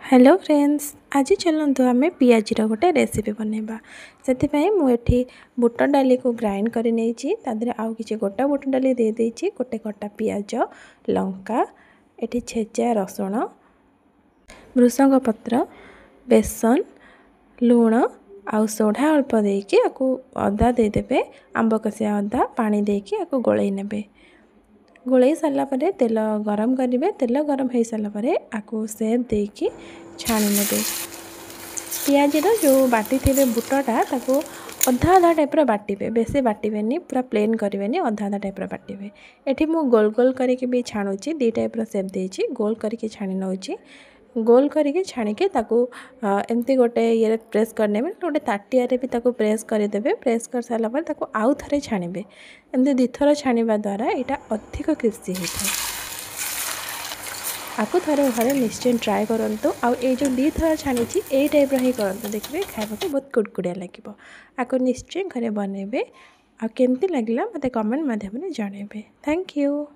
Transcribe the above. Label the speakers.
Speaker 1: Hello friends, आज चलतु आम पियाजी गोटे रेसिपी बनैबा। से मुझे बुट डाली को ग्राइंड कर आउ कि गोटा बुट डाली दे देछि, गोटे कटा पियाज, लंका, एठी छेचा रसुण, भृषंग पत्र, बेसन, लूण आउ सोढ़ा अल्प देकी अदा देदेवे। आंब कसिया अदा पानी देकी आको गोलई नेबे। गोलई सारा परे तेल गरम करेंगे। तेल गरम हो सारा परे आको सेप देकी छाणी नेबे। पियाजी जो बाटी थे बुटटा ताको अधा अधा टाइप्र बाटे, बेसी बाटे पूरा प्लेन करेंगे, अधा अधा टाइप्र बाटे। एठी मु गोल गोल करके भी छाणुची, दी टाइप्र सेप देछि, गोल करके छाणी नौची। गोल करके छाणिके एमती गोटे ये प्रेस करने गोटे ताटिया भी ताको प्रेस करदेवे। प्रेस कर सारा पर ताको आउ थे छाणिबे। एमती दिथर छाणिबा द्वारा यहाँ अधिक क्रिस्पी होता है। आपको थे घरे निश्चय ट्राए करूँ। आउ ये जो दी थर छाणी यही टाइप्र ही करूँ, देखिए खाइबा बहुत कुड़कुड़िया लगे। आपको निश्चय घरे बनइबे। आ केमती लगला मते कमेंट माध्यम जनइबे। Thank you.